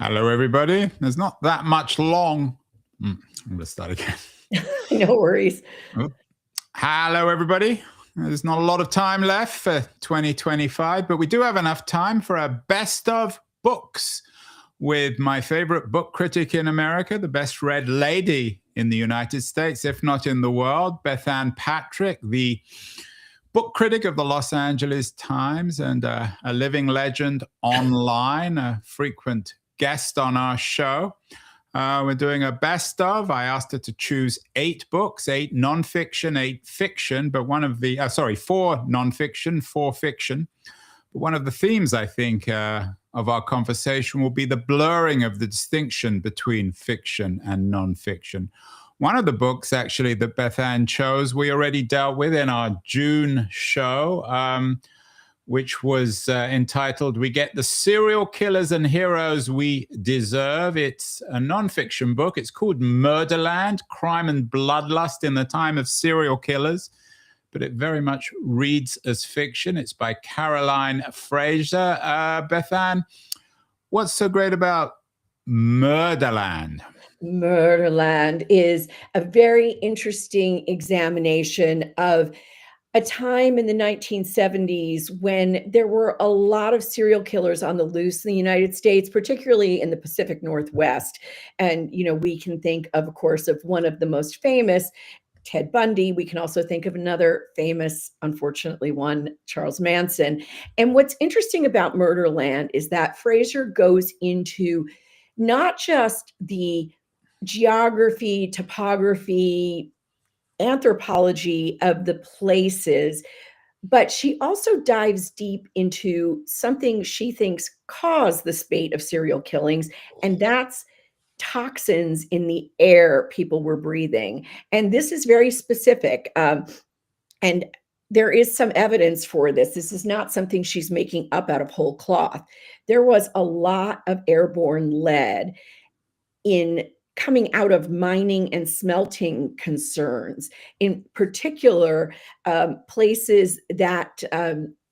Hello, everybody. There's not that much long. I'm going to start again. No worries. Oh. Hello, everybody. There's not a lot of time left for 2025, but we do have enough time for a best of books with my favorite book critic in America, the best read lady in the United States, if not in the world, Bethanne Patrick, the book critic of the Los Angeles Times and a living legend online, a frequent guest on our show. We're doing a best of. I asked her to choose 8 books, 8 nonfiction, 8 fiction, but 4 nonfiction, 4 fiction. But one of the themes, I think, of our conversation will be the blurring of the distinction between fiction and nonfiction. One of the books, actually, that Bethanne chose, we already dealt with in our June show, which was entitled We Get the Serial Killers and Heroes We Deserve. It's a nonfiction book. It's called Murderland, Crime and Bloodlust in the Time of Serial Killers, but it very much reads as fiction. It's by Caroline Fraser. Bethanne, what's so great about Murderland? Murderland is a very interesting examination of a time in the 1970s when there were a lot of serial killers on the loose in the United States, particularly in the Pacific Northwest. And, we can think of course, of one of the most famous, Ted Bundy. We can also think of another famous, unfortunately one, Charles Manson. And what's interesting about Murderland is that Fraser goes into not just the geography, topography, anthropology of the places, but she also dives deep into something she thinks caused the spate of serial killings, and that's toxins in the air people were breathing. And this is very specific. And there is some evidence for this. This is not something she's making up out of whole cloth. There was a lot of airborne lead coming out of mining and smelting concerns, in particular, places that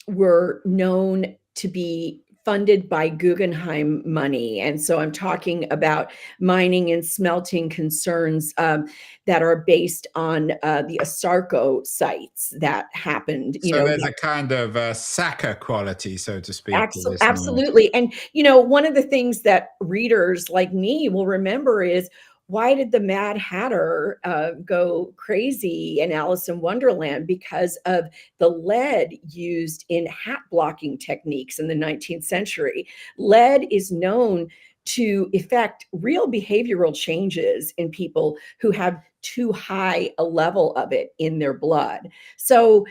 were known to be funded by Guggenheim money. And so I'm talking about mining and smelting concerns that are based on the Asarco sites that happened. So there's a kind of Sacca quality, so to speak. Absolutely. And, one of the things that readers like me will remember is, why did the Mad Hatter go crazy in Alice in Wonderland? Because of the lead used in hat blocking techniques in the 19th century. Lead is known to effect real behavioral changes in people who have too high a level of it in their blood. So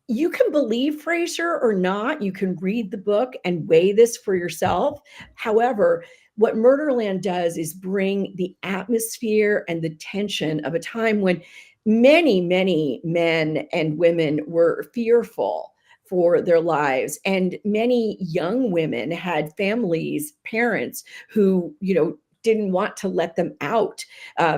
you can believe Fraser or not. You can read the book and weigh this for yourself. However, what Murderland does is bring the atmosphere and the tension of a time when many, many men and women were fearful for their lives. And many young women had families, parents who, didn't want to let them out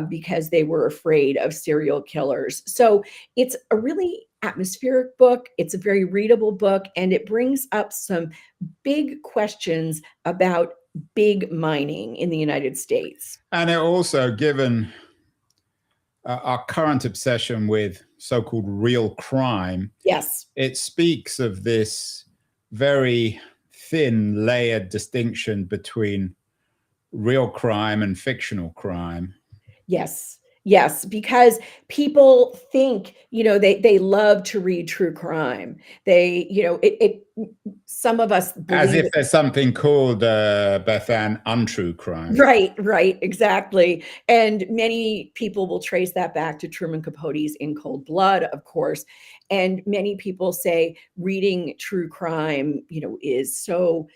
because they were afraid of serial killers. So it's a really atmospheric book. It's a very readable book, and it brings up some big questions about big mining in the United States. And it also, given our current obsession with so-called real crime, yes, it speaks of this very thin layered distinction between real crime and fictional crime. Yes, because people think, they love to read true crime. They, some of us believe as if there's something called, Bethanne, untrue crime. Right, exactly. And many people will trace that back to Truman Capote's In Cold Blood, of course. And many people say reading true crime, is so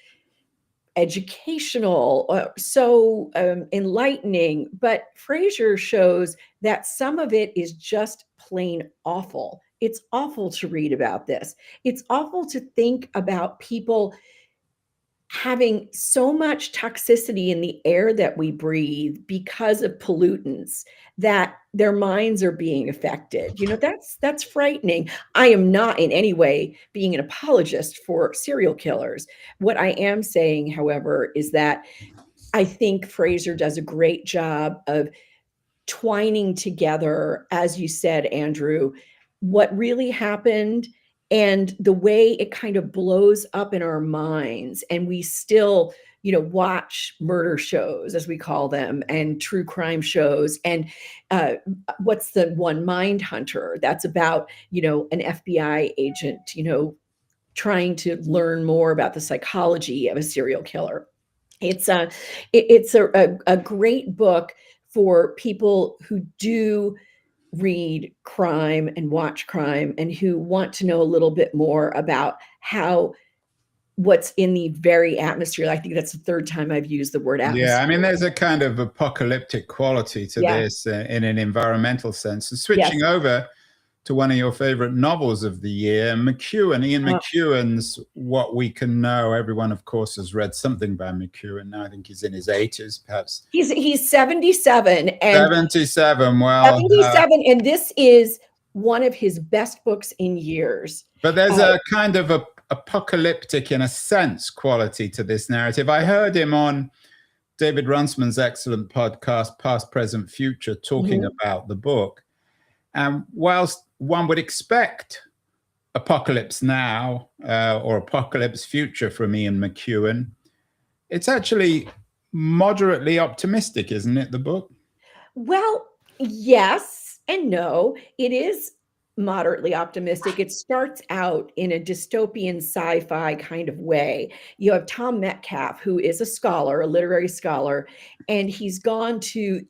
educational, so enlightening, but Fraser shows that some of it is just plain awful. It's awful to read about this. It's awful to think about people having so much toxicity in the air that we breathe because of pollutants, that their minds are being affected. That's frightening. I am not in any way being an apologist for serial killers. What I am saying, however, is that I think Fraser does a great job of twining together, as you said, Andrew, what really happened and the way it kind of blows up in our minds. And we still, watch murder shows, as we call them, and true crime shows. And what's the one, Mindhunter? That's about, an FBI agent, trying to learn more about the psychology of a serial killer. It's a great book for people who do read crime and watch crime and who want to know a little bit more about what's in the very atmosphere. I think that's the third time I've used the word atmosphere. Yeah, I mean, there's a kind of apocalyptic quality to this in an environmental sense. And switching over to one of your favorite novels of the year, Ian McEwan's What We Can Know. Everyone, of course, has read something by McEwan. Now I think he's in his 80s, perhaps. He's 77. And 77, well. 77, and this is one of his best books in years. But there's a kind of apocalyptic, in a sense, quality to this narrative. I heard him on David Runciman's excellent podcast, Past, Present, Future, talking about the book. And whilst one would expect Apocalypse Now or Apocalypse Future from Ian McEwan, it's actually moderately optimistic, isn't it, the book? Well, yes and no. It is moderately optimistic. It starts out in a dystopian sci-fi kind of way. You have Tom Metcalf, who is a scholar, a literary scholar, and he's gone to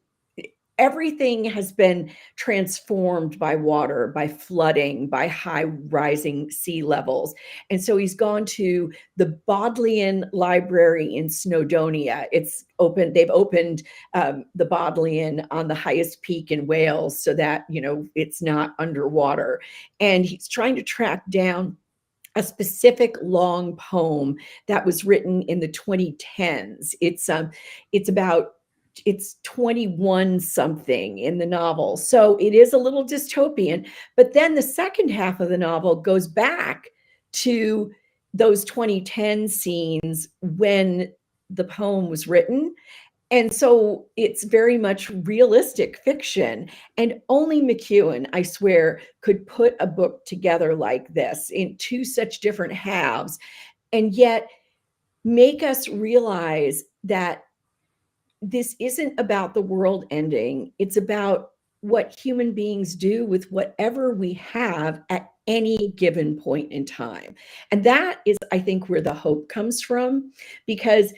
everything has been transformed by water, by flooding, by high rising sea levels. And so he's gone to the Bodleian Library in Snowdonia. It's open. They've opened the Bodleian on the highest peak in Wales so that, it's not underwater. And he's trying to track down a specific long poem that was written in the 2010s. It's 21 something in the novel. So it is a little dystopian, but then the second half of the novel goes back to those 2010 scenes when the poem was written. And so it's very much realistic fiction. And only McEwan, I swear, could put a book together like this in two such different halves, and yet make us realize that this isn't about the world ending. It's about what human beings do with whatever we have at any given point in time. And that is, I think, where the hope comes from, because,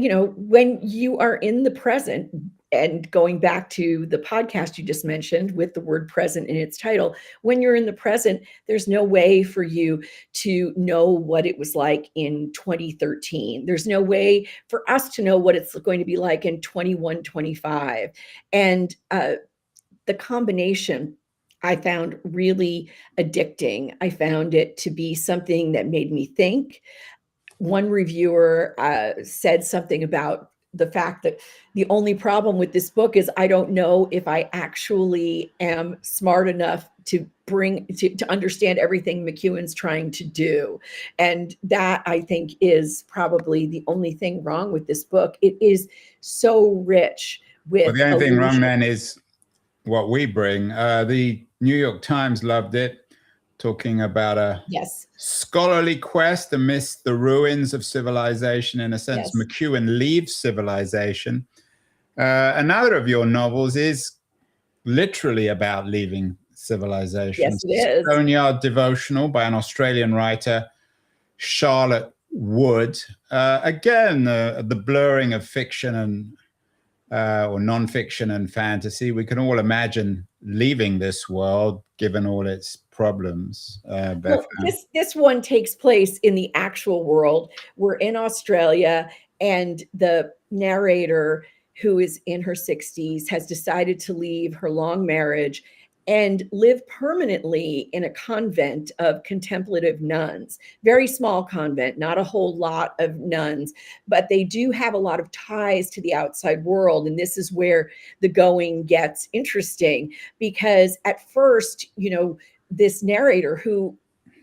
when you are in the present, and going back to the podcast you just mentioned with the word present in its title, when you're in the present, there's no way for you to know what it was like in 2013. There's no way for us to know what it's going to be like in 2125. And the combination I found really addicting. I found it to be something that made me think. One reviewer said something about the fact that the only problem with this book is I don't know if I actually am smart enough to understand everything McEwan's trying to do. And that, I think, is probably the only thing wrong with this book. It is so rich with the only thing wrong then is what we bring. The New York Times loved it, talking about a scholarly quest amidst the ruins of civilization. In a sense, McEwan leaves civilization. Another of your novels is literally about leaving civilization. Yes, it is. Stoneyard Devotional by an Australian writer, Charlotte Wood. Again, the blurring of fiction and or nonfiction and fantasy. We can all imagine leaving this world, given all its problems. Well, this one takes place in the actual world. We're in Australia, and the narrator, who is in her 60s, has decided to leave her long marriage and live permanently in a convent of contemplative nuns. Very small convent, not a whole lot of nuns, but they do have a lot of ties to the outside world. And this is where the going gets interesting, because at first, this narrator, who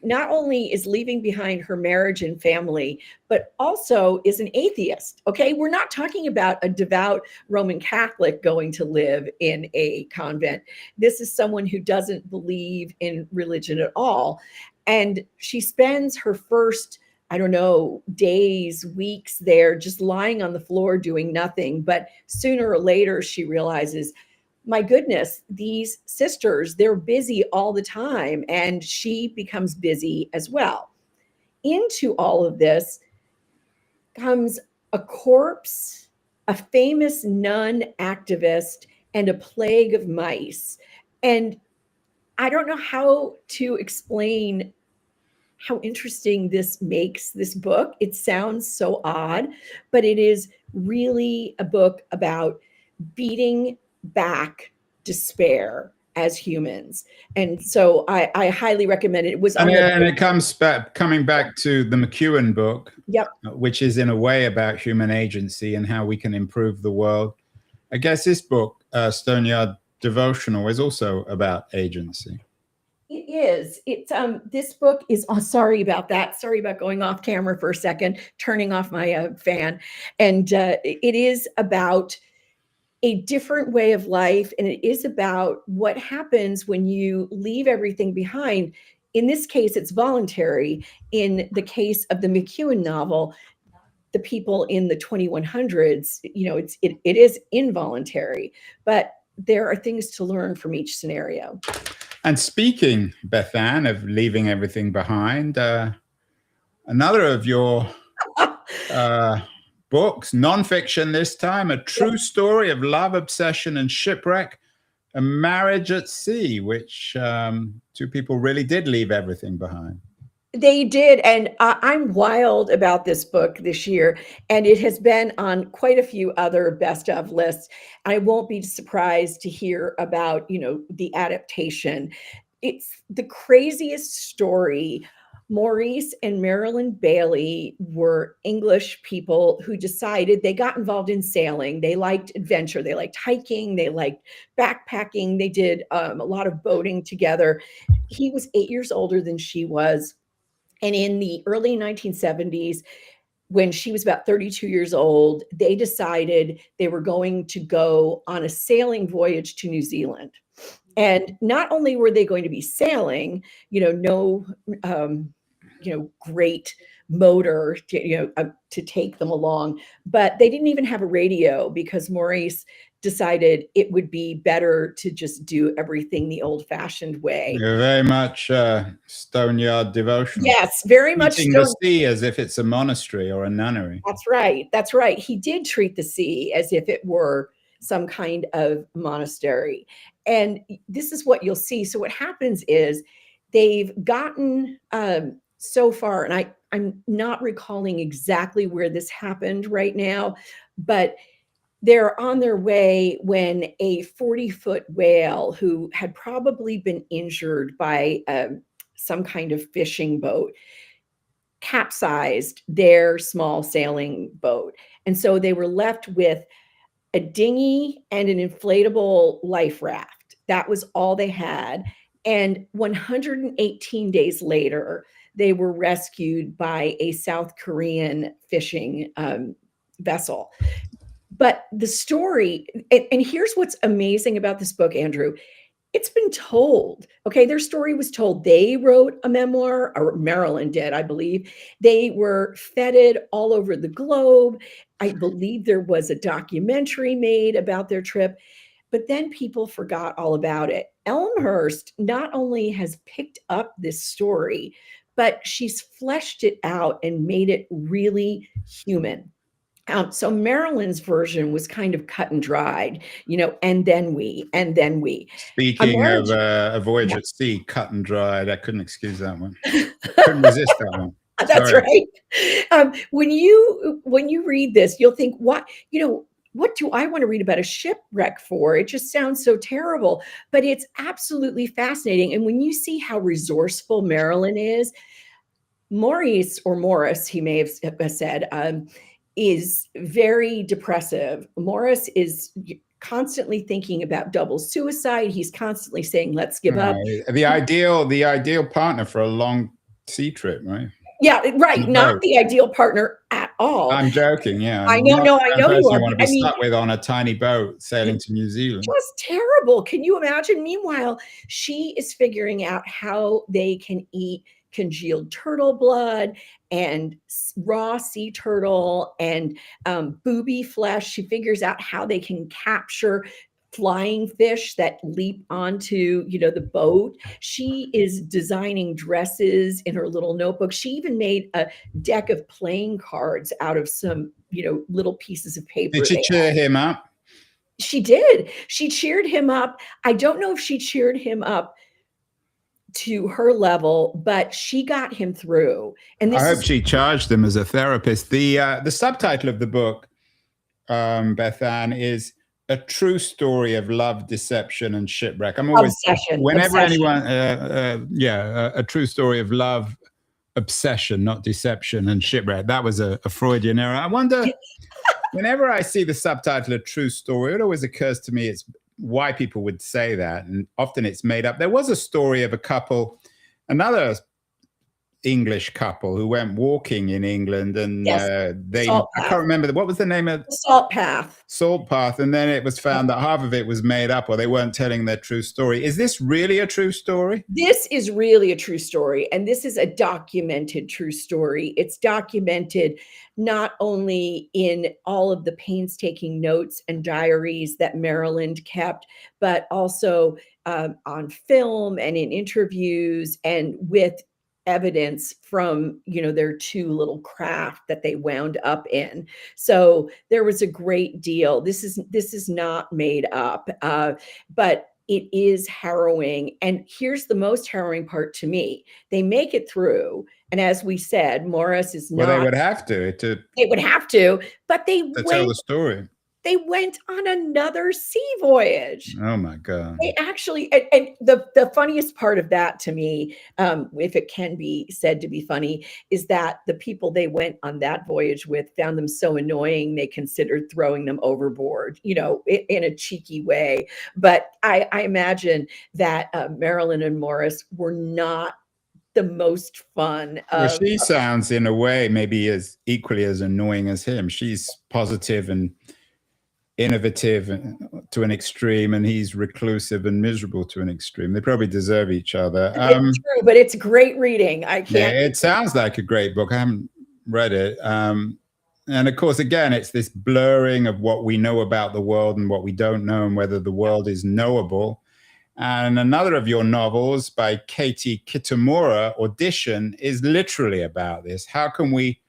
not only is leaving behind her marriage and family, but also is an atheist. Okay, we're not talking about a devout Roman Catholic going to live in a convent. This is someone who doesn't believe in religion at all. And she spends her first, I don't know, days, weeks there, just lying on the floor doing nothing. But sooner or later, she realizes, my goodness, these sisters, they're busy all the time. And she becomes busy as well. Into all of this comes a corpse, a famous nun activist, and a plague of mice. And I don't know how to explain how interesting this makes this book. It sounds so odd, but it is really a book about beating back despair as humans. And so I highly recommend it. It was on and it comes back, coming back to the McEwen book, Yep. which is in a way about human agency and how we can improve the world. I guess this book, Stoneyard Devotional, is also about agency. It is. It's this book is, oh, sorry about that. Sorry about going off camera for a second, turning off my fan. And it is about a different way of life. And it is about what happens when you leave everything behind. In this case, it's voluntary. In the case of the McEwen novel, the people in the 2100s, you know, it is involuntary, but there are things to learn from each scenario. And speaking, Bethanne, of leaving everything behind, another of your books, nonfiction this time, a true story of love, obsession, and shipwreck, a marriage at sea, which two people really did leave everything behind. They did. And I'm wild about this book this year. And it has been on quite a few other best of lists. I won't be surprised to hear about, you know, the adaptation. It's the craziest story. Maurice and Marilyn Bailey were English people who decided they got involved in sailing. They liked adventure. They liked hiking. They liked backpacking. They did a lot of boating together. He was 8 years older than she was. And in the early 1970s, when she was about 32 years old, they decided they were going to go on a sailing voyage to New Zealand. And not only were they going to be sailing, you know, no, great motor, to take them along, but they didn't even have a radio because Maurice decided it would be better to just do everything the old-fashioned way. You're very much Stoneyard Devotional. Yes, very much. Treating the sea as if it's a monastery or a nunnery. That's right. That's right. He did treat the sea as if it were some kind of monastery. And this is what you'll see. So what happens is they've gotten so far, and I'm not recalling exactly where this happened right now, but they're on their way when a 40-foot whale who had probably been injured by some kind of fishing boat capsized their small sailing boat. And so they were left with a dinghy and an inflatable life raft. That was all they had. And 118 days later, they were rescued by a South Korean fishing vessel. But the story, and here's what's amazing about this book, Andrew. It's been told. Okay, their story was told. They wrote a memoir, or Marilyn did, I believe. They were feted all over the globe. I believe there was a documentary made about their trip, but then people forgot all about it. Elmhurst not only has picked up this story, but she's fleshed it out and made it really human. So Marilyn's version was kind of cut and dried, and then we. Speaking of a voyage at sea, cut and dried, I couldn't excuse that one. Couldn't resist that one. That's right. When you read this, you'll think, what do I want to read about a shipwreck for? It just sounds so terrible, but it's absolutely fascinating. And when you see how resourceful Marilyn is, Maurice, or Morris, he may have said, is very depressive. Morris is constantly thinking about double suicide. He's constantly saying, let's give up. The ideal partner for a long sea trip, right? Yeah, right. The Not boat. the ideal partner at all. I'm joking. Yeah, I know, not no, the I kind of know you person are. you want to But be I mean, stuck with on a tiny boat sailing to New Zealand. just terrible. Can you imagine? Meanwhile, she is figuring out how they can eat congealed turtle blood and raw sea turtle and booby flesh. She figures out how they can capture flying fish that leap onto, the boat. She is designing dresses in her little notebook. She even made a deck of playing cards out of some, little pieces of paper. Did she cheer him up? She did. She cheered him up. I don't know if she cheered him up to her level, but she got him through. And I this hope is she charged him as a therapist. The subtitle of the book, Bethanne, is A True Story of Love, Deception, and Shipwreck. I'm always, obsession. whenever Obsession. anyone, a true story of love, obsession, not deception, and shipwreck. That was a Freudian error. I wonder, whenever I see the subtitle A True Story, it always occurs to me it's why people would say that. And often it's made up. There was a story of a couple, another English couple who went walking in England, and Yes. I can't remember what was the name of Salt Path. Salt Path, and then it was found that half of it was made up, or they weren't telling their true story. Is this really a true story? This is really a true story, and this is a documented true story. It's documented not only in all of the painstaking notes and diaries that Maryland kept, but also on film and in interviews and with evidence from their two little craft that they wound up in. So there was a great deal. This is not made up, but it is harrowing. And here's the most harrowing part to me. They make it through. And as we said, Morris is not. Well, they would have to They would have to, but they tell the story. They went on another sea voyage. Oh my God. They actually, and the funniest part of that to me, if it can be said to be funny, is that the people they went on that voyage with found them so annoying they considered throwing them overboard, in a cheeky way. But I imagine that Marilyn and Morris were not the most fun. Well, she sounds in a way maybe as equally as annoying as him. She's positive and innovative to an extreme, and he's reclusive and miserable to an extreme. They probably deserve each other. It's true, but it's great reading. I can't. Yeah, it sounds like a great book. I haven't read it. And of course, again, it's this blurring of what we know about the world and what we don't know, and whether the world is knowable. And another of your novels by Katie Kitamura, Audition, is literally about this. How can we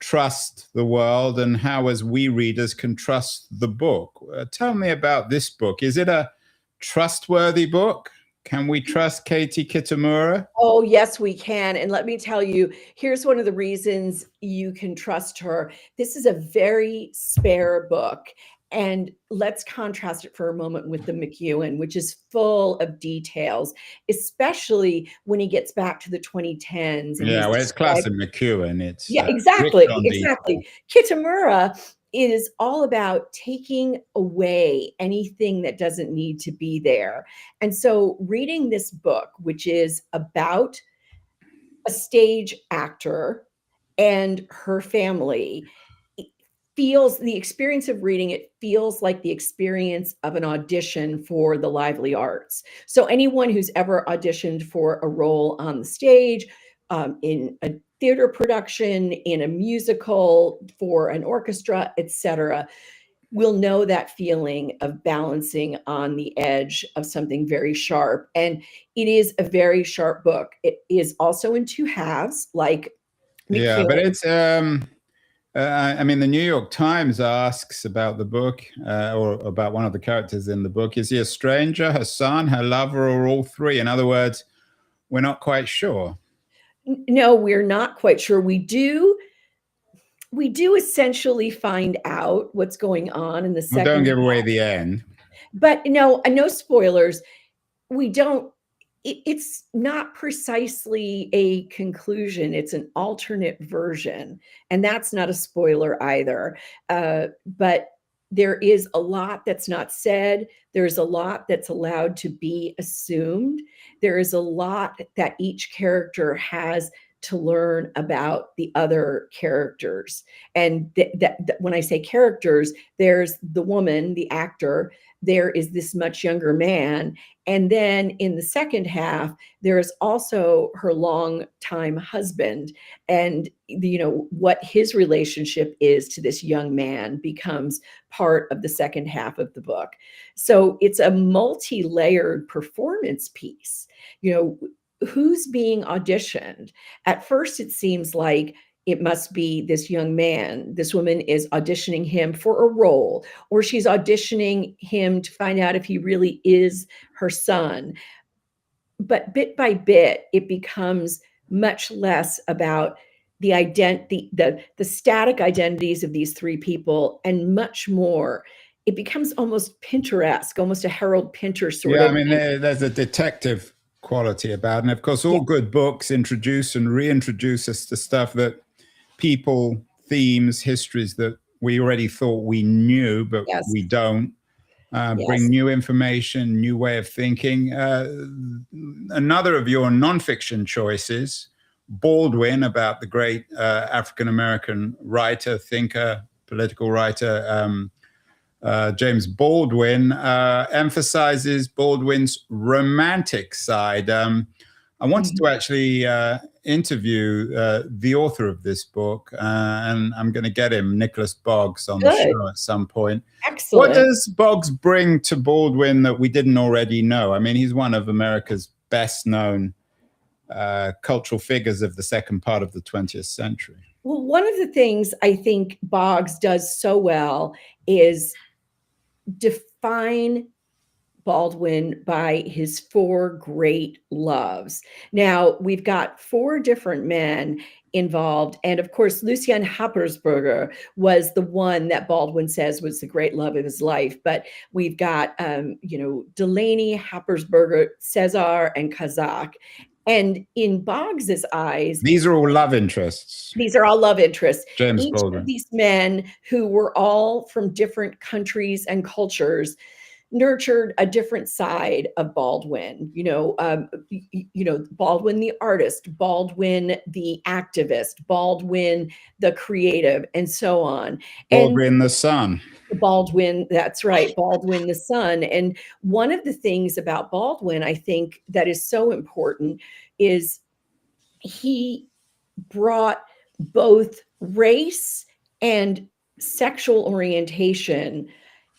trust the world, and how, as we readers, can trust the book? Tell me about this book. Is it a trustworthy book? Can we trust Katie Kitamura? Oh, yes, we can. And let me tell you, here's one of the reasons you can trust her. This is a very spare book. And let's contrast it for a moment with the McEwan, which is full of details, especially when he gets back to the 2010s. Yeah, well, it's classic McEwan. It's exactly. detail. Kitamura is all about taking away anything that doesn't need to be there. And so reading this book, which is about a stage actor and her family, the experience of reading it feels like the experience of an audition for the lively arts. So anyone who's ever auditioned for a role on the stage, in a theater production, in a musical, for an orchestra, etc., will know that feeling of balancing on the edge of something very sharp. And it is a very sharp book. It is also in two halves, like McEwan. Yeah, but it's I mean, the New York Times asks about the book, or about one of the characters in the book. Is he a stranger, her son, her lover, or all three? In other words, we're not quite sure. No, we're not quite sure. We do essentially find out what's going on in the second. Well, don't give away the end. But no spoilers. We don't. It's not precisely a conclusion. It's an alternate version, and that's not a spoiler either. But there is a lot that's not said. There's a lot that's allowed to be assumed. There is a lot that each character has to learn about the other characters. And when I say characters, there's the woman, the actor, there is this much younger man. And then in the second half, there is also her longtime husband. And what his relationship is to this young man becomes part of the second half of the book. So it's a multi-layered performance piece. Who's being auditioned? At first, it seems like it must be this young man. This woman is auditioning him for a role, or she's auditioning him to find out if he really is her son. But bit by bit, it becomes much less about the static identities of these three people, and much more. It becomes almost Pinteresque, almost a Harold Pinter sort of. I mean, there's a detective quality about it. And of course, all good books introduce and reintroduce us to stuff that people, themes, histories that we already thought we knew, but we don't. Bring new information, new way of thinking. Another of your nonfiction choices, Baldwin, about the great African-American writer, thinker, political writer, James Baldwin, emphasizes Baldwin's romantic side. I wanted to actually interview the author of this book, and I'm going to get him, Nicholas Boggs, on the show at some point. Excellent. What does Boggs bring to Baldwin that we didn't already know? I mean, he's one of America's best-known cultural figures of the second part of the 20th century. Well, one of the things I think Boggs does so well is define Baldwin by his four great loves. Now, we've got four different men involved. And of course, Lucien Happersberger was the one that Baldwin says was the great love of his life. But we've got, Delaney, Happersberger, Cesar, and Kazak. And in Boggs's eyes, these are all love interests. These are all love interests. James Each Baldwin. of these men, who were all from different countries and cultures, nurtured a different side of Baldwin. Baldwin the artist, Baldwin the activist, Baldwin the creative, and so on. Baldwin the son. Baldwin, that's right, Baldwin the son. And one of the things about Baldwin, I think, that is so important is he brought both race and sexual orientation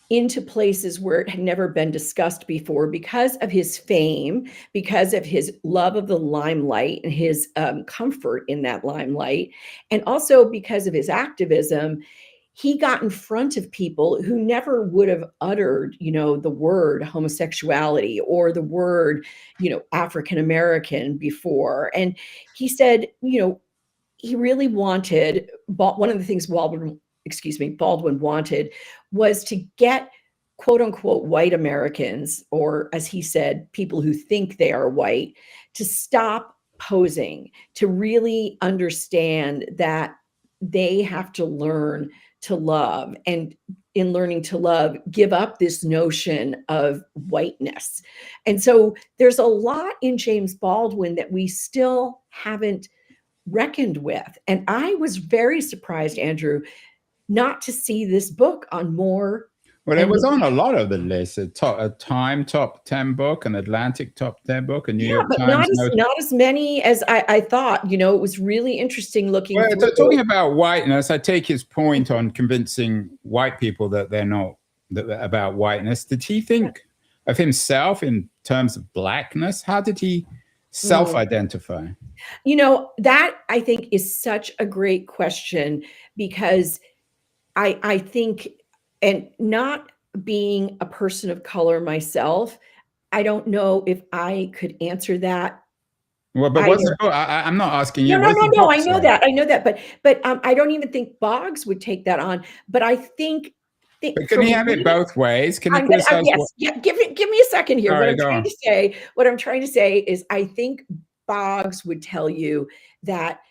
into places where it had never been discussed before, because of his fame, because of his love of the limelight and his comfort in that limelight, and also because of his activism. He got in front of people who never would have uttered, the word homosexuality or the word, African American before. And he said, he really wanted, one of the things Baldwin wanted was to get quote unquote white Americans, or as he said, people who think they are white, to stop posing, to really understand that they have to learn to love, and in learning to love, give up this notion of whiteness. And so there's a lot in James Baldwin that we still haven't reckoned with. And I was very surprised, Andrew, not to see this book on more. Well, it was on a lot of the lists. A Time top 10 book, an Atlantic top 10 book, a New York Times. Not as many as I thought. It was really interesting looking. Well, talking about whiteness, I take his point on convincing white people that they're not about whiteness. Did he think of himself in terms of blackness? How did he self-identify? That I think is such a great question, because I think, and not being a person of color myself, I don't know if I could answer that. Well, but what's the book? I'm not asking you. No. I know that. But I don't even think Boggs would take that on. But I think. But can he have it both ways? Can he yes. Yeah. Give me a second here. What I'm trying to say is, I think Boggs would tell you that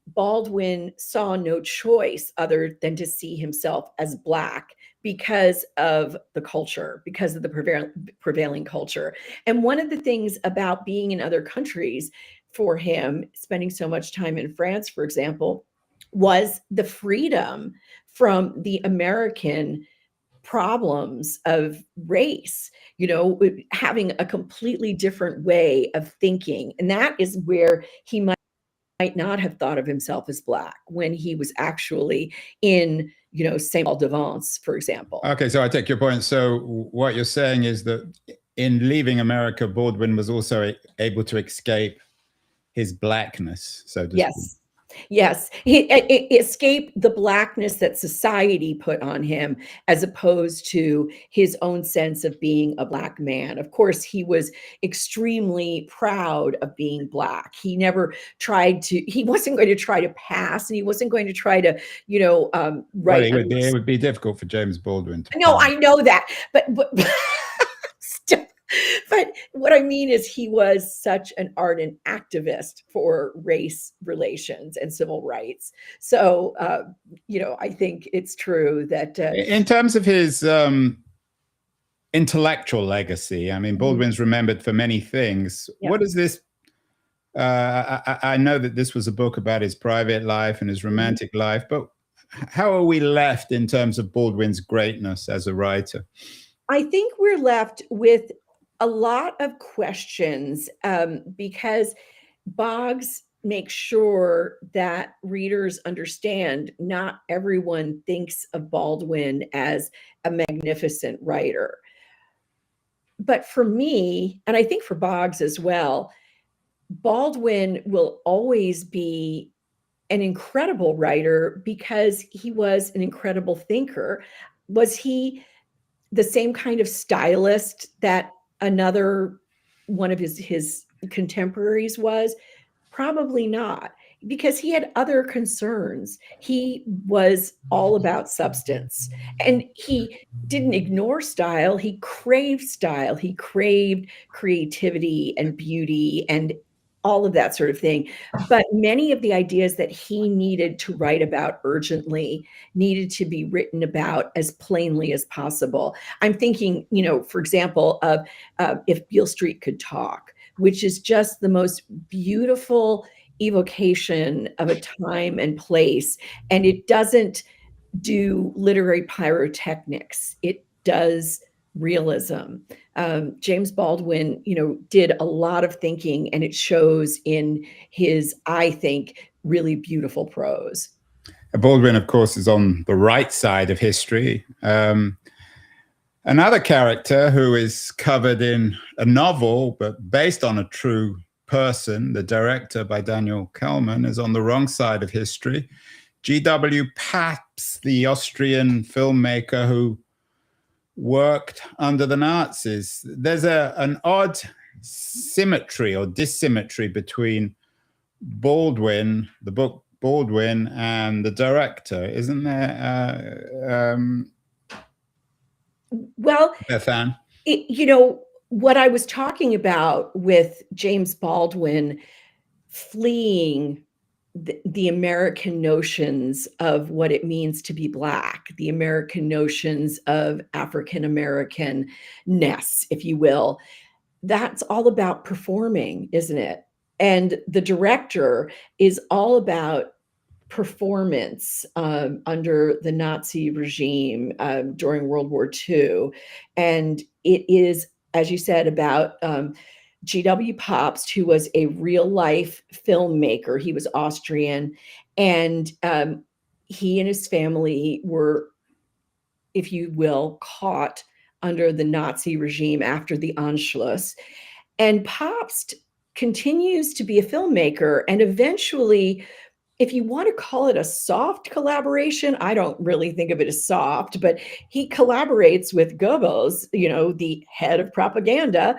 Baldwin saw no choice other than to see himself as Black because of the culture, because of the prevailing culture. And one of the things about being in other countries for him, spending so much time in France, for example, was the freedom from the American problems of race, having a completely different way of thinking. And that is where he might not have thought of himself as Black when he was actually in, Saint Paul de Vence, for example. Okay, so I take your point. So what you're saying is that in leaving America, Baldwin was also able to escape his Blackness, so to speak. Yes. Yes, he escaped the Blackness that society put on him, as opposed to his own sense of being a Black man. Of course, he was extremely proud of being Black. He never he wasn't going to try to pass, and he wasn't going to try to, write. Well, it would be difficult for James Baldwin to. No, I know that, but still. But what I mean is he was such an ardent activist for race relations and civil rights. So, I think it's true that in terms of his intellectual legacy, I mean, Baldwin's remembered for many things. Yeah. What is this? I know that this was a book about his private life and his romantic life, but how are we left in terms of Baldwin's greatness as a writer? I think we're left with a lot of questions because Boggs makes sure that readers understand not everyone thinks of Baldwin as a magnificent writer. But for me, and I think for Boggs as well, Baldwin will always be an incredible writer because he was an incredible thinker. Was he the same kind of stylist that another one of his contemporaries was? Probably not, because he had other concerns. He was all about substance, and he didn't ignore style. He craved style. He craved creativity and beauty and all of that sort of thing. But many of the ideas that he needed to write about urgently needed to be written about as plainly as possible. I'm thinking, for example, of If Beale Street Could Talk, which is just the most beautiful evocation of a time and place. And it doesn't do literary pyrotechnics. It does realism. James Baldwin, did a lot of thinking, and it shows in his, I think, really beautiful prose. Baldwin, of course, is on the right side of history. Another character who is covered in a novel, but based on a true person, The Director by Daniel Kellman, is on the wrong side of history. G.W. Pabst, the Austrian filmmaker who worked under the Nazis. There's an odd symmetry or dissymmetry between Baldwin, the book Baldwin, and The Director, isn't there? Well, Bethanne? What I was talking about with James Baldwin fleeing the American notions of what it means to be Black, the American notions of African American-ness, if you will, that's all about performing, isn't it? And The Director is all about performance under the Nazi regime during World War II. And it is, as you said, about G.W. Pabst, who was a real life filmmaker. He was Austrian, and he and his family were, if you will, caught under the Nazi regime after the Anschluss. And Pabst continues to be a filmmaker, and eventually, if you want to call it a soft collaboration, I don't really think of it as soft, but he collaborates with Goebbels, the head of propaganda.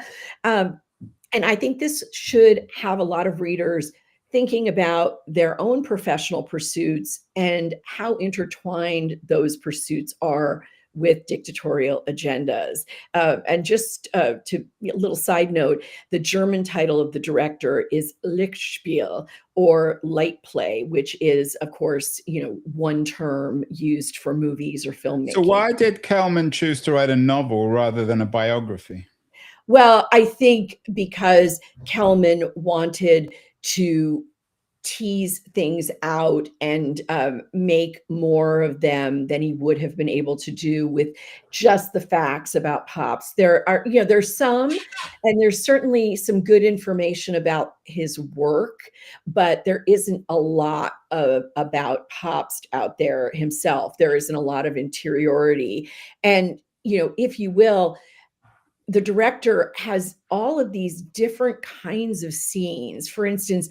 And I think this should have a lot of readers thinking about their own professional pursuits and how intertwined those pursuits are with dictatorial agendas. And just to a little side note, the German title of the director is Lichtspiel, or light play, which is, of course, one term used for movies or filmmaking. So why did Kelman choose to write a novel rather than a biography? Well, I think because Kelman wanted to tease things out and make more of them than he would have been able to do with just the facts about Pops. There's some, and there's certainly some good information about his work, but there isn't a lot about Pops out there himself. There isn't a lot of interiority. And, if you will, the director has all of these different kinds of scenes. For instance,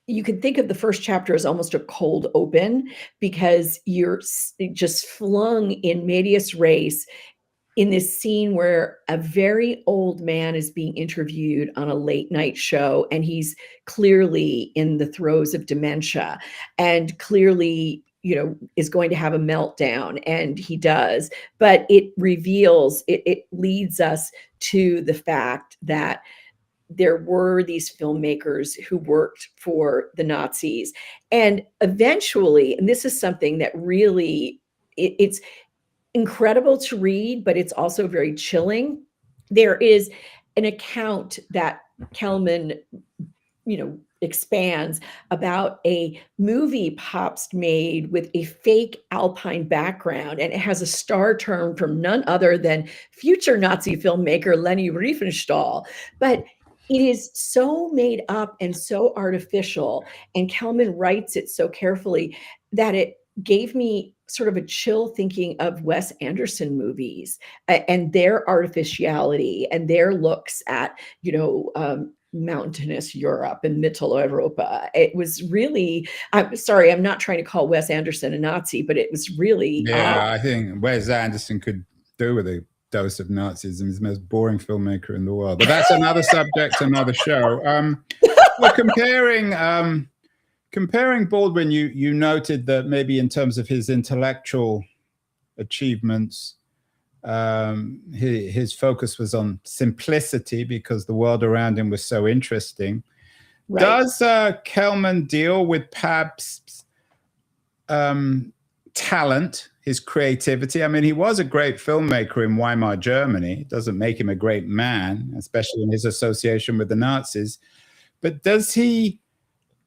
you could think of the first chapter as almost a cold open, because you're just flung in medias res in this scene where a very old man is being interviewed on a late night show, and he's clearly in the throes of dementia and clearly is going to have a meltdown, and he does. But it leads us to the fact that there were these filmmakers who worked for the Nazis. And eventually, and this is something that really, it's incredible to read, but it's also very chilling. There is an account that Kelman, expands about a movie Pabst made with a fake Alpine background, and it has a star turn from none other than future Nazi filmmaker Leni Riefenstahl. But it is so made up and so artificial, and Kelman writes it so carefully that it gave me sort of a chill thinking of Wes Anderson movies and their artificiality and their looks at, mountainous Europe and Mitteleuropa. It was really, I'm sorry, I'm not trying to call Wes Anderson a Nazi, but it was really I think Wes Anderson could do with a dose of Nazism. He's the most boring filmmaker in the world. But that's another subject, another show. Well, comparing Baldwin, you noted that maybe in terms of his intellectual achievements, his focus was on simplicity because the world around him was so interesting. Right. Does Kelman deal with Pabst's talent, his creativity? I mean, he was a great filmmaker in Weimar Germany. It doesn't make him a great man, especially in his association with the Nazis. But does he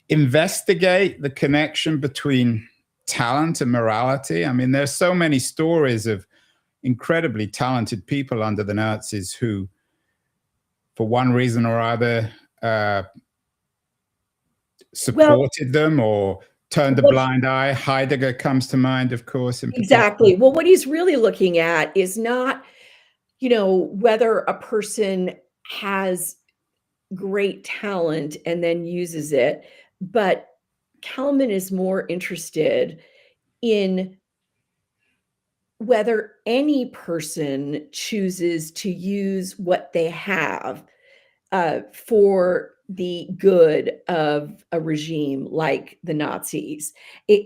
investigate the connection between talent and morality? I mean, there's so many stories of incredibly talented people under the Nazis who, for one reason or other, supported them or turned a blind eye. Heidegger comes to mind, of course. Exactly. Well, what he's really looking at is not, whether a person has great talent and then uses it, but Kelman is more interested in whether any person chooses to use what they have for the good of a regime like the Nazis.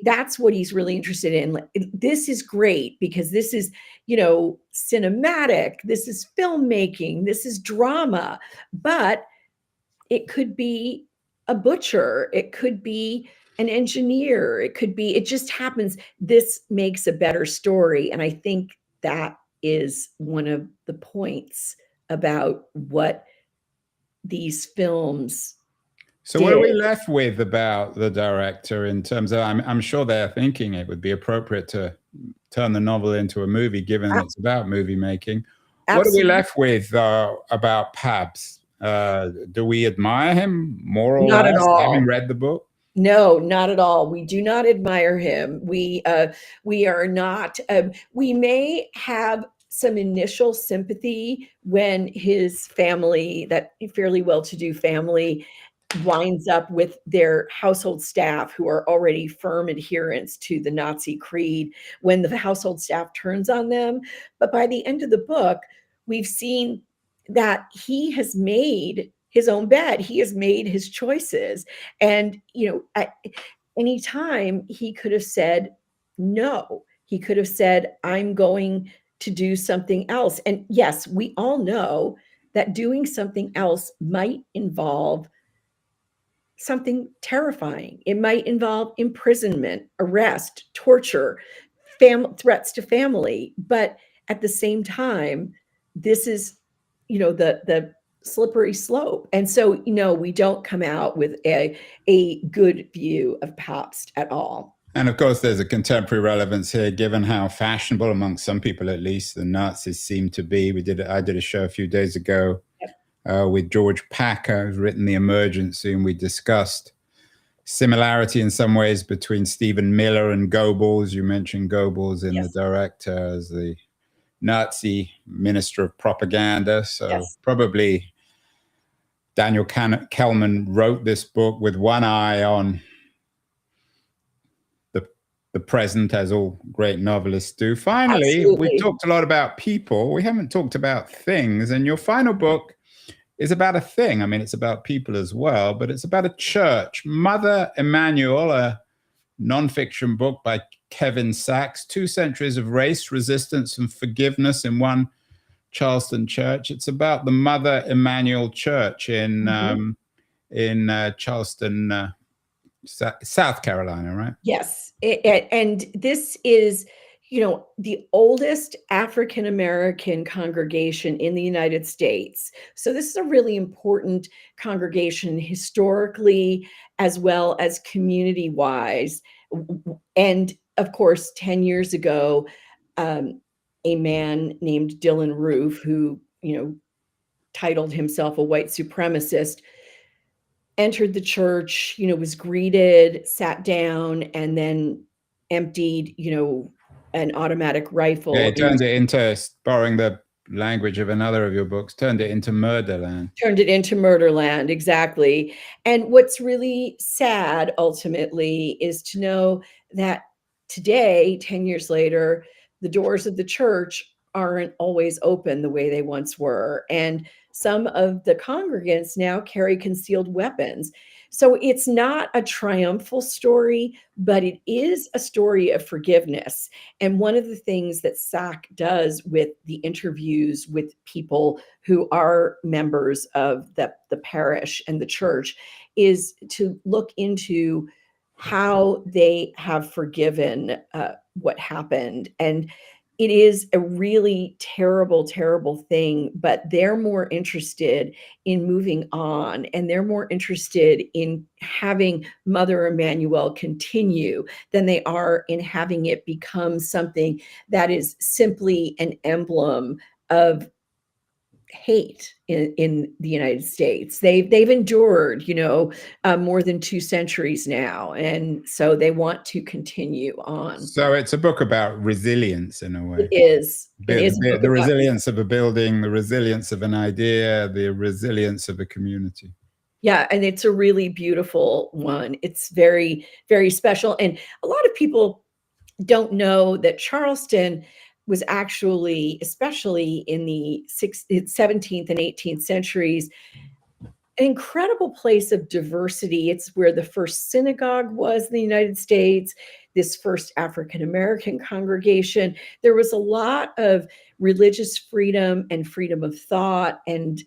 That's what he's really interested in. This is great because this is, cinematic, this is filmmaking, this is drama, but it could be a butcher, it could be an engineer, it just happens. This makes a better story. And I think that is one of the points about what these films So did. What are we left with about the director in terms of, I'm sure they're thinking it would be appropriate to turn the novel into a movie, given it's about movie making. Absolutely. What are we left with about Pabst? Do we admire him more or Not less, at all. having read the book? No, not at all. We do not admire him. We are not. We may have some initial sympathy when his family, that fairly well-to-do family, winds up with their household staff who are already firm adherents to the Nazi creed, when the household staff turns on them. But by the end of the book, we've seen that he has made his own bed. He has made his choices. And, at any time he could have said no. He could have said, I'm going to do something else. And yes, we all know that doing something else might involve something terrifying. It might involve imprisonment, arrest, torture, threats to family. But at the same time, this is, the slippery slope. And so, we don't come out with a good view of Pabst at all. And of course, there's a contemporary relevance here, given how fashionable, among some people at least, the Nazis seem to be. I did a show a few days ago with George Packer, who's written The Emergency, and we discussed similarity in some ways between Stephen Miller and Goebbels. You mentioned Goebbels in The Director as the Nazi minister of propaganda. So probably Daniel Kellman wrote this book with one eye on the present, as all great novelists do. Finally, we've talked a lot about people. We haven't talked about things. And your final book is about a thing. I mean, it's about people as well, but it's about a church. Mother Emanuel, a nonfiction book by Kevin Sachs, 2 centuries of race, resistance, and forgiveness in one Charleston church. It's about the Mother Emanuel Church in Charleston, South Carolina, right? Yes. And this is, the oldest African-American congregation in the United States. So this is a really important congregation historically, as well as community-wise. And of course, 10 years ago, a man named Dylan Roof, who, titled himself a white supremacist, entered the church, was greeted, sat down, and then emptied, an automatic rifle. Yeah, it turned it into, borrowing the language of another of your books, turned it into Murderland. Turned it into Murderland, exactly. And what's really sad, ultimately, is to know that today, 10 years later, the doors of the church aren't always open the way they once were. And some of the congregants now carry concealed weapons. So it's not a triumphal story, but it is a story of forgiveness. And one of the things that SAC does with the interviews with people who are members of the parish and the church is to look into how they have forgiven what happened. And it is a really terrible, terrible thing, but they're more interested in moving on, and they're more interested in having Mother Emanuel continue than they are in having it become something that is simply an emblem of hate in the United States. They've endured, more than 2 centuries now, and so they want to continue on. So it's a book about resilience in a way. It is. The resilience of a building, the resilience of an idea, the resilience of a community. Yeah, and it's a really beautiful one. It's very, very special, and a lot of people don't know that Charleston was actually, especially in the 17th and 18th centuries, an incredible place of diversity. It's where the first synagogue was in the United States, this first African-American congregation. There was a lot of religious freedom and freedom of thought and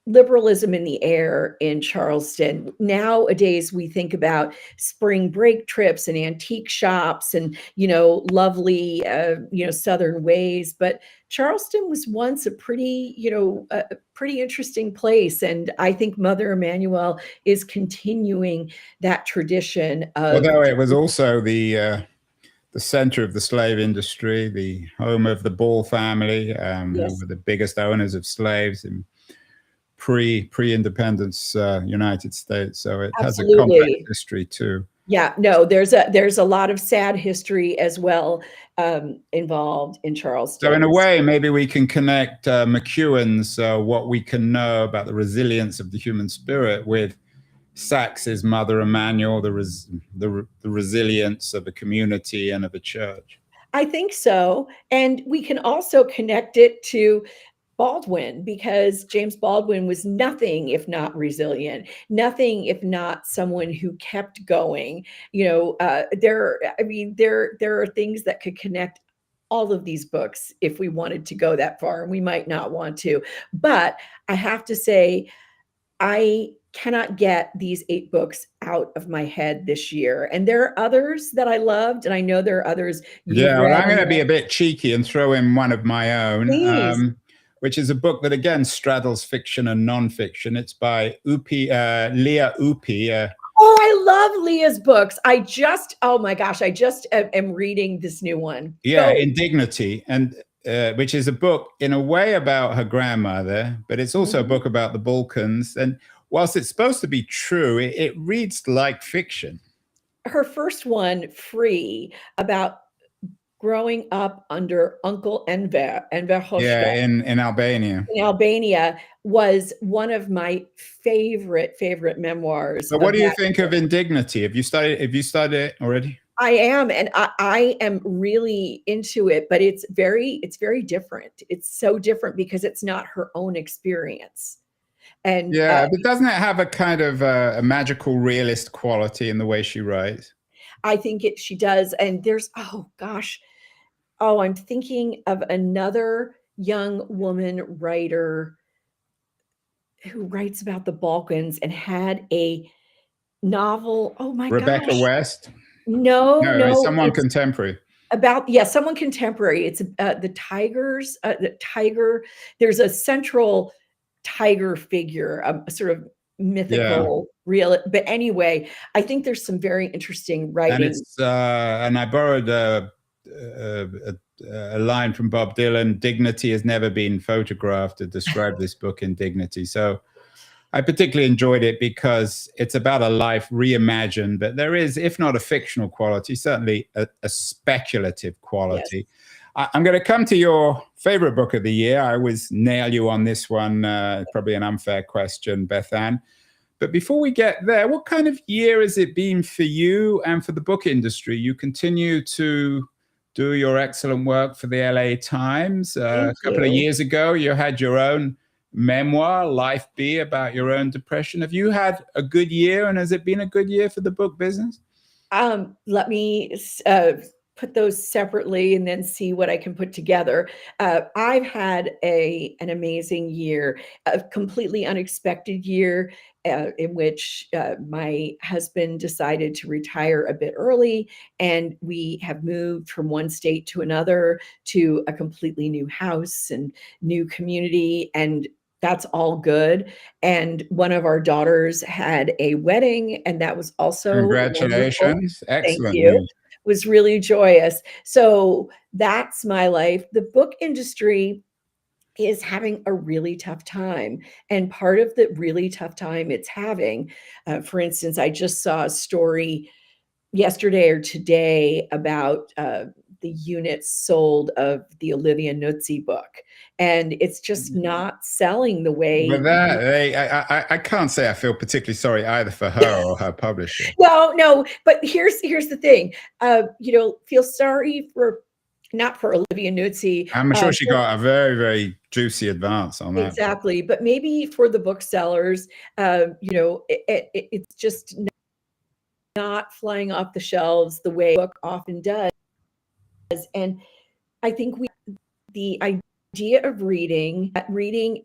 liberalism in the air in Charleston. Nowadays, we think about spring break trips and antique shops and, lovely, Southern ways. But Charleston was once a pretty interesting place. And I think Mother Emanuel is continuing that tradition of. Although it was also the center of the slave industry, the home of the Ball family, who were the biggest owners of slaves in pre-independence United States. So it has a complex history too. Yeah, no, there's a lot of sad history as well involved in Charleston. So in a way, maybe we can connect McEwan's What We Can Know About the Resilience of the Human Spirit with Sachs's Mother Emanuel, the resilience of a community and of a church. I think so. And we can also connect it to Baldwin, because James Baldwin was nothing if not resilient, nothing if not someone who kept going. There are things that could connect all of these books if we wanted to go that far, and we might not want to. But I have to say, I cannot get these 8 books out of my head this year. And there are others that I loved, and I know there are others you've Yeah, well, read. I'm going to be a bit cheeky and throw in one of my own, Please. which is a book that again straddles fiction and nonfiction. It's by Leah Upi. Oh, I love Leah's books. Oh my gosh, I just am reading this new one. Yeah, Indignity, and which is a book in a way about her grandmother, but it's also a book about the Balkans. And whilst it's supposed to be true, it reads like fiction. Her first one, Free, about growing up under Uncle Enver Hoxha. Yeah, in Albania. In Albania, was one of my favorite memoirs. So what do you think of Indignity? Have you studied it already? I am, and I am really into it, but it's very different. It's so different because it's not her own experience. And yeah, but doesn't it have a kind of a magical realist quality in the way she writes? I think she does. And there's, I'm thinking of another young woman writer who writes about the Balkans and had a novel. Oh my gosh. Rebecca West? No, it's someone contemporary. Someone contemporary. It's the tigers, the tiger. There's a central tiger figure, a sort of mythical, real. But anyway, I think there's some very interesting writing. And I borrowed a line from Bob Dylan: "Dignity has never been photographed," to describe this book, Indignity. So I particularly enjoyed it because it's about a life reimagined, but there is, if not a fictional quality, certainly a speculative quality. Yes. I'm going to come to your favorite book of the year. I always nail you on this one. Probably an unfair question, Bethanne. But before we get there, what kind of year has it been for you and for the book industry? You continue to do your excellent work for the LA Times. A couple of years ago, you had your own memoir, Life Be, about your own depression. Have you had a good year, and has it been a good year for the book business? Let me put those separately and then see what I can put together. I've had an amazing year, a completely unexpected year in which my husband decided to retire a bit early, and we have moved from one state to another to a completely new house and new community, and that's all good. And one of our daughters had a wedding, and that was also congratulations. Wonderful. Excellent. Thank you. It was really joyous. So that's my life. The book industry is having a really tough time. And part of the really tough time it's having, for instance, I just saw a story yesterday or today about the units sold of the Olivia Nuzzi book, and it's just not selling the way. But I can't say I feel particularly sorry either for her or her publisher. No. But here's the thing. Feel sorry not for Olivia Nuzzi. I'm sure she got a very, very juicy advance on that. Exactly, but maybe for the booksellers, it's just not flying off the shelves the way a book often does. And I think the idea of reading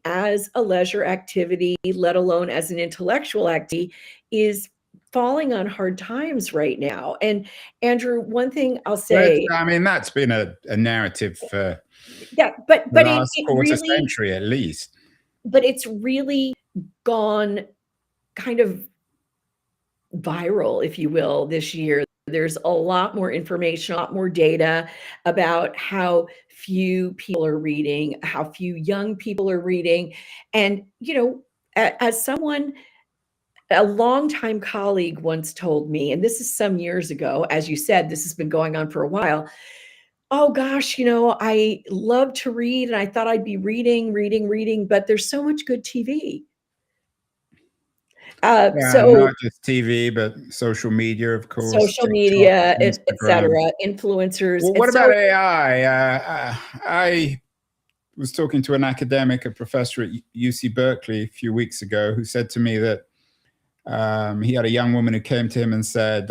as a leisure activity, let alone as an intellectual activity, is falling on hard times right now. And Andrew, one thing I'll say, I mean, that's been a narrative for but the last quarter century at least. But it's really gone kind of viral, if you will, this year. There's a lot more information, a lot more data about how few people are reading, how few young people are reading. And, as someone, a longtime colleague once told me, and this is some years ago, as you said, this has been going on for a while. Oh gosh, I love to read and I thought I'd be reading, but there's so much good TV. Not just TV, but social media, of course. Social media, etc., influencers. Well, what about AI? I was talking to an academic, a professor at UC Berkeley a few weeks ago, who said to me that he had a young woman who came to him and said,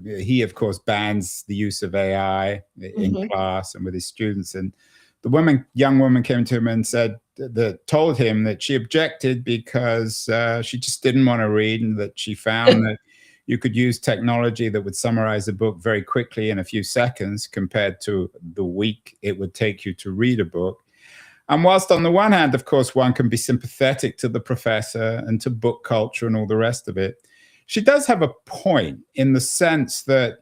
he, of course, bans the use of AI in class and with his students. And the young woman came to him and told him that she objected because she just didn't want to read, and that she found that you could use technology that would summarize a book very quickly in a few seconds compared to the week it would take you to read a book. And whilst on the one hand, of course, one can be sympathetic to the professor and to book culture and all the rest of it, she does have a point in the sense that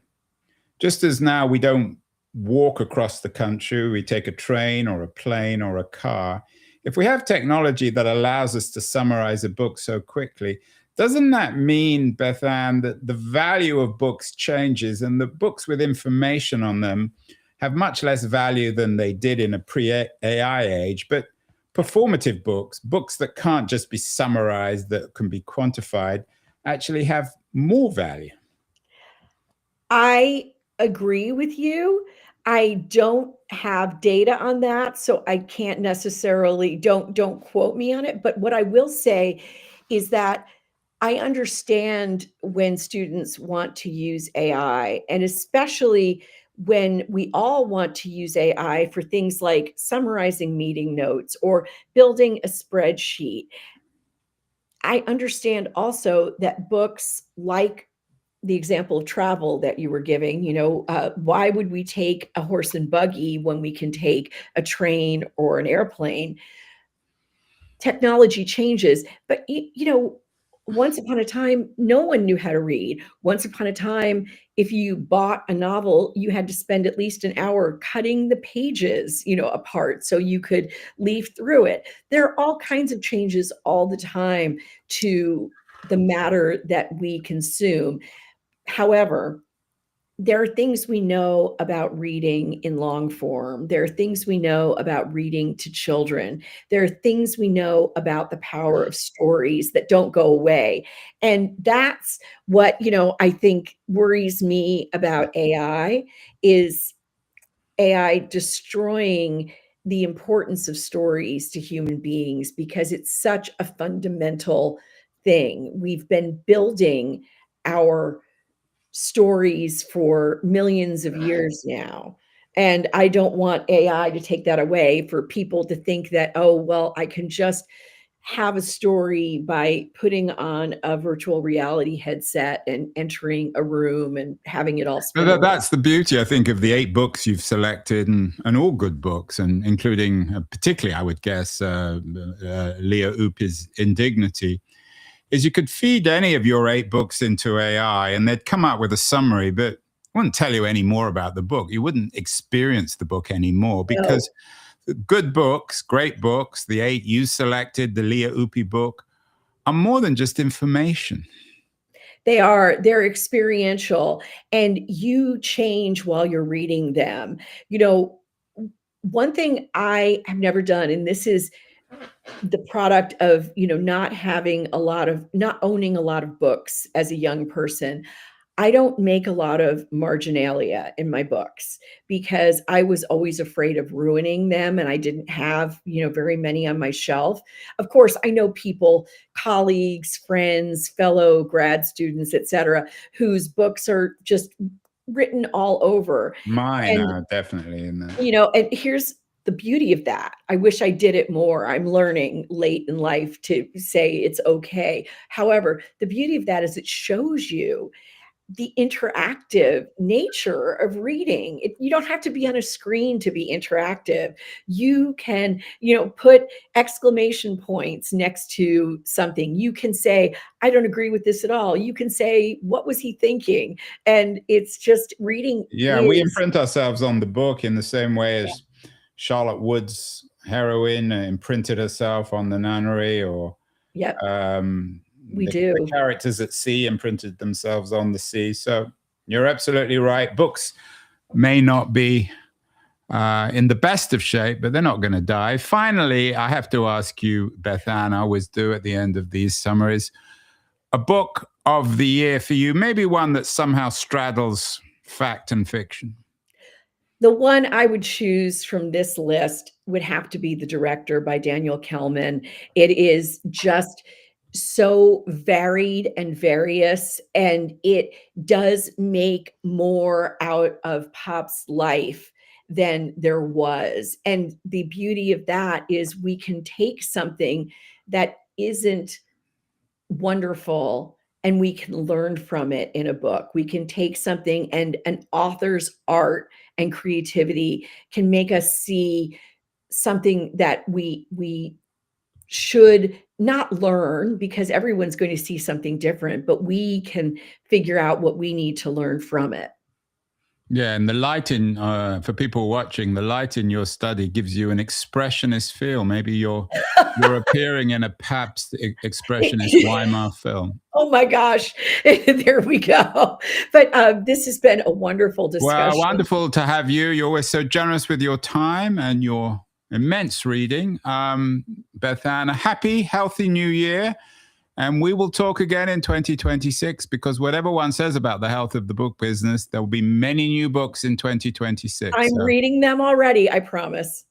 just as now we don't walk across the country, we take a train or a plane or a car. If we have technology that allows us to summarize a book so quickly, doesn't that mean, Bethanne, that the value of books changes and the books with information on them have much less value than they did in a pre-AI age, but performative books that can't just be summarized, that can be quantified, actually have more value? I agree with you. I don't have data on that, so I can't necessarily, don't quote me on it. But what I will say is that I understand when students want to use AI, and especially when we all want to use AI for things like summarizing meeting notes or building a spreadsheet. I understand also that books, like the example of travel that you were giving, why would we take a horse and buggy when we can take a train or an airplane? Technology changes, but once upon a time, no one knew how to read. Once upon a time, if you bought a novel, you had to spend at least an hour cutting the pages, apart so you could leaf through it. There are all kinds of changes all the time to the matter that we consume. However, there are things we know about reading in long form. There are things we know about reading to children. There are things we know about the power of stories that don't go away. And that's what, I think worries me about AI, is AI destroying the importance of stories to human beings, because it's such a fundamental thing. We've been building our stories for millions of years now. And I don't want AI to take that away, for people to think that, oh, well, I can just have a story by putting on a virtual reality headset and entering a room and having it all spin around. That's the beauty, I think, of the 8 books you've selected, and all good books, and including particularly, I would guess, Leah Upi's Indignity, is you could feed any of your 8 books into AI and they'd come out with a summary, but it wouldn't tell you any more about the book. You wouldn't experience the book anymore, because good books, great books, the 8 you selected, the Leah Upi book, are more than just information. They're experiential, and you change while you're reading them. One thing I have never done, and this is the product of, not owning a lot of books as a young person. I don't make a lot of marginalia in my books, because I was always afraid of ruining them, and I didn't have, very many on my shelf. Of course, I know people, colleagues, friends, fellow grad students, etc., whose books are just written all over. Mine And, are definitely in there. and here's the beauty of that. I wish I did it more. I'm learning late in life to say it's okay. However, the beauty of that is it shows you the interactive nature of reading. You don't have to be on a screen to be interactive. You can, put exclamation points next to something. You can say, I don't agree with this at all. You can say, what was he thinking? And it's just reading. Yeah, we imprint ourselves on the book in the same way as Charlotte Wood's heroine imprinted herself on the nunnery, or we do. The characters at sea imprinted themselves on the sea. So you're absolutely right. Books may not be in the best of shape, but they're not going to die. Finally, I have to ask you, Bethanne, I always do at the end of these summaries, a book of the year for you, maybe one that somehow straddles fact and fiction. The one I would choose from this list would have to be The Director by Daniel Kellman. It is just so varied and various, and it does make more out of Pop's life than there was. And the beauty of that is we can take something that isn't wonderful and we can learn from it in a book. We can take something, and an author's art and creativity can make us see something that we should not learn, because everyone's going to see something different, but we can figure out what we need to learn from it. Yeah, and the light in, for people watching, the light in your study gives you an expressionist feel. Maybe you're appearing in a Pabst expressionist Weimar film. Oh my gosh, there we go. But this has been a wonderful discussion. Well, wonderful to have you. You're always so generous with your time and your immense reading. Bethanne, a happy, healthy new year. And we will talk again in 2026, because whatever one says about the health of the book business, there will be many new books in 2026. I'm reading them already, I promise.